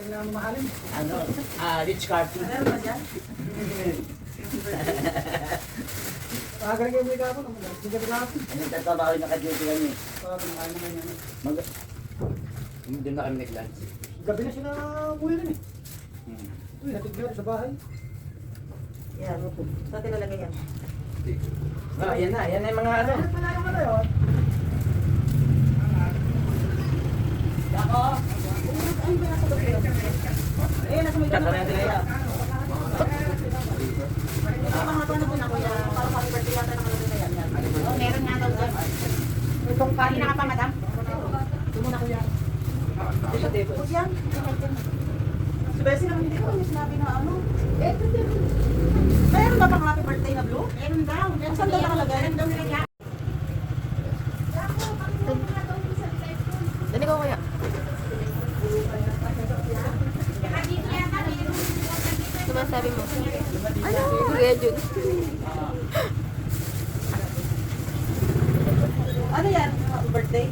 Ano? Rich Carpy. Kagalagay mo yung kapon. Ano tatrabaho na ka-duty kami? Doon na kami nag-lunch. Gabi na siya na umuwi rin eh. Uy, natigyan sa bahay. Yan, saan tilalagay yan? Yan na. Yan na yung mga ano. Wala yung ano yun. Ako! Nasa may Kata na natin na yan. mga ano po na kuya, parang happy birthday yata nakalagay na yan. Oh, meron nga daw dyan. Itong kanina ka pa, madam? Ito muna kuya. Kuya, si Bessie naman hindi ko kami sinabi na ano. Meron ba pang happy birthday na blue? Meron daw. Saan daw nakalagay? Meron daw nilagay. Dali ko kuya. Sumasabi mo. Ano? Kuya Jun. Ano yan? Happy birthday?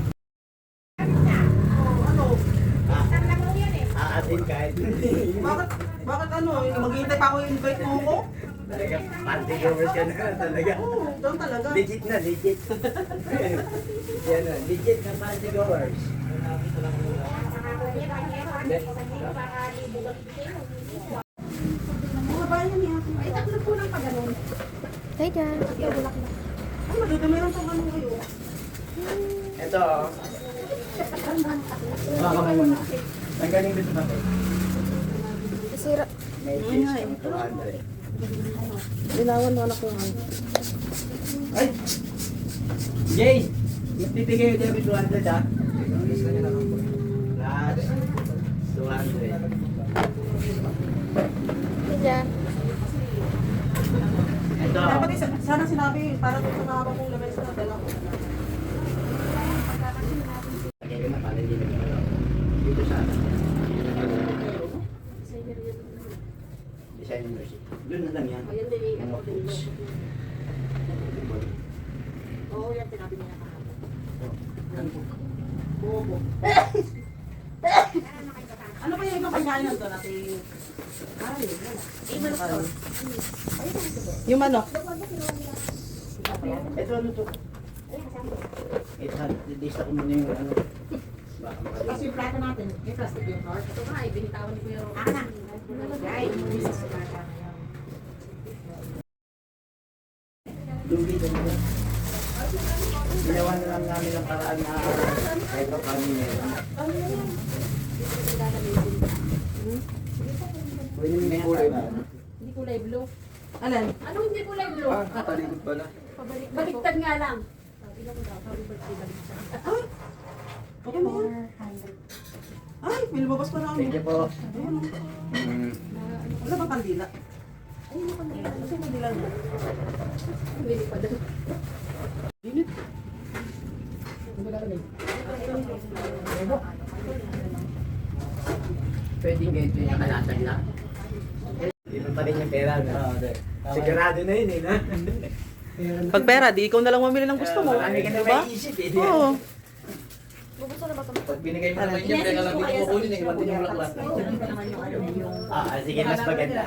Aatin kahit hindi. Bakit ano? Maghihintay pa ako i-invite mo ako? Talaga, party goers ka na talaga. Oo, doon talaga. Legit na, legit. Yan na, legit na party goers. Mga bayan yan yan. Ay, tatlo po lang pa ganun. Hi dyan. Ay, madudumi lang itong ano kayo. Ito. Baka kamay mo na. Nanggaling dito natin. Sira. May fish 200. Ilawan mo anak ko nga. Ay! Jay! Magtitigay yung David 200 ha? Last 200. Hi dyan. Ito. Dapat sana sinabi para doon sa mahaba kong lamesa na dala ko. Lagay ko na para hindi nagmalaw. Dito sa atin. Design University. Doon na lang yan. Ano foods. Oo, yan sinabi niya kahapon. Ano po? Oo. Ano ba yung ibang pagkain nito natin? Ay, wala. Yung manok. Ito ano to? 800. Lista ko muna yung ano. Baka Kasi makalimutan. yung plato natin, may plastic yung card. Ito nga, ibinitawan ni Kuya Ro. Ana! Ay, isa sa plato. Lugi din mo. Ginawa na lang namin ang paraan na kahit pa kami meron. Pwede may kulay na. Hindi kulay blue. Alan? Ano hindi kulay blue? Katalikod pala. Baliktad nga lang. Ay! Okay mo yan? Ay, may lumabas pa na ako. Thank you po. Ayun, oh. Wala bang kandila? Ayun, yung kandila. Kasi yung kandila na. Bili pa doon. Init. Pwedeng ganito yung nakalatag lang. Dito pa rin yung pera. Sigurado na yun eh. Pag pera, di ikaw na lang mamili ng gusto mo. Marami ka na Diba? may isip eh. Oo. Bubuksan na ba ito? Pag binigay mo naman yan, kaya lang dito kukunin eh, iwan din yung bulaklak. Sige, mas maganda.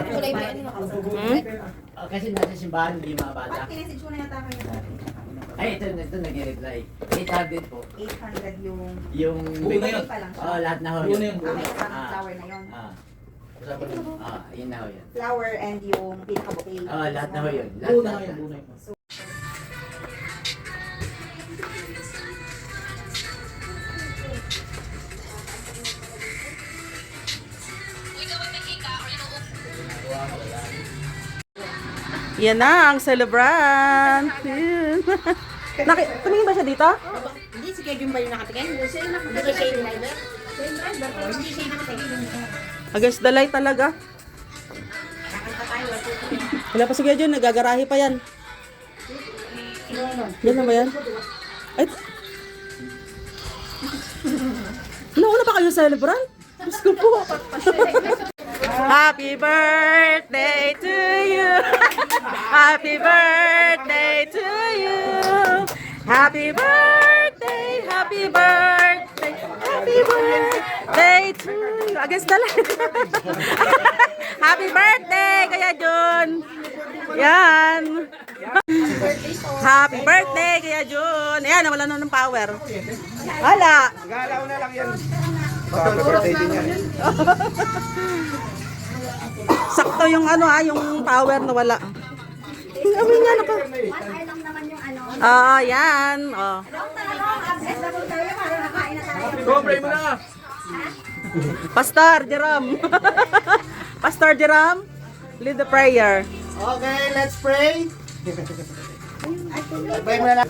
Kulay ba yan? Kasi nasa simbahan, hindi mga bata. Kinesage mo na yata kayo. Ay, ito nag-reply. 800 po. 800 yung... Yung... Buo na yun. Lahat na ho Buo na yun. flower na yun. Usapan mo. Yun na ho yun. Flower and yung pinaka-bouquet. Lahat na ho yun. Lahat Buo na na ho yun, yun. buo na yun. Yan na ang celebrant. Tumingin ba siya dito? Hindi, si Kevin ba yung nakatingin? Hindi siya yung nakatingin. Hindi siya yung driver. Siya yung driver. Hindi siya yung nakatingin. Against the light talaga. Kakanta tayo. Wala pa sige dyan, nagagarahe pa yan. Yan na ba yan? Ay. Nauna pa kayo celebrant? Diyos ko po. Happy birthday to you. Happy birthday to you. Happy birthday, happy birthday, happy birthday to you. Against the light. Happy birthday, Kuya Jun. Yan. Happy birthday, Kuya Jun. Ayan, wala na ng power. Hala. Galaw na lang yan. Happy birthday din yan. Sakto yung ano yung power na wala. Amoy nga na ka. Yan. Oh. Sobre mo na! Pastor Jerome. Pastor Jerome, lead the prayer. Okay, let's pray. Pray mo na lang.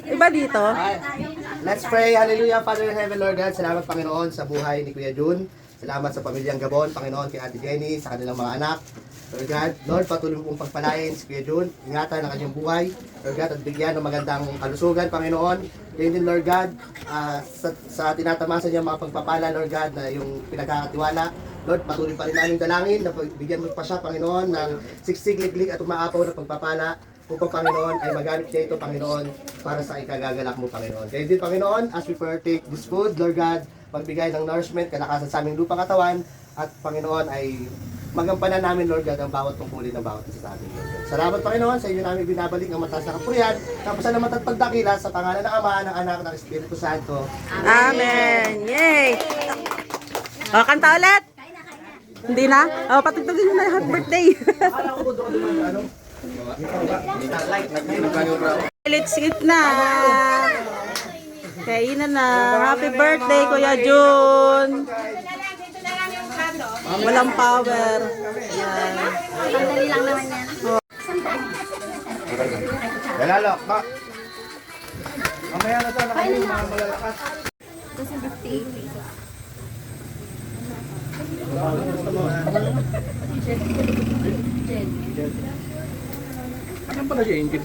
Iba dito. Let's pray. Hallelujah, Father in heaven, Lord God. Salamat, Panginoon, sa buhay ni Kuya Jun. Salamat sa pamilyang Gabon, Panginoon, kay Ate Jenny, sa kanilang mga anak. Lord God, Lord, patuloy mo pong pagpalain si Kuya Jun. Ingatan ang kanyang buhay. Lord God, at bigyan ng magandang kalusugan, Panginoon. Ganyan din, Lord God, sa tinatamasa niya mga pagpapala, Lord God, na yung pinagkakatiwala. Lord, patuloy pa rin namin dalangin na bigyan mo pa siya, Panginoon, ng siksik-liklik at umaapaw na pagpapala upang, Panginoon, ay magamit niya ito, Panginoon, para sa ikagagalak mo, Panginoon. Kaya din, Panginoon, as we partake this food, Lord God, magbigay ng nourishment, kalakasan sa aming lupang katawan, at, Panginoon, ay magampanan namin, Lord God, ang bawat tungkulin ng bawat isa sa amin, Lord God. Salamat, Panginoon, sa inyo namin binabalik ang mataas na kapurihan, tapos ang naman at pagdakila sa pangalan ng Ama, ng Anak, ng Espiritu Santo. Amen. Yay. O, kanta ulit. Hindi na? O, patugtugin nyo na yung happy birthday. Let's eat na. Kainan na. Happy birthday, Kuya Jun. Walang power. Yan. Sandali lang naman yan. Lalalo, mamaya na ito, nakayung mga malalakas. Kasi 58 pesos. Ano pala siya, Angel?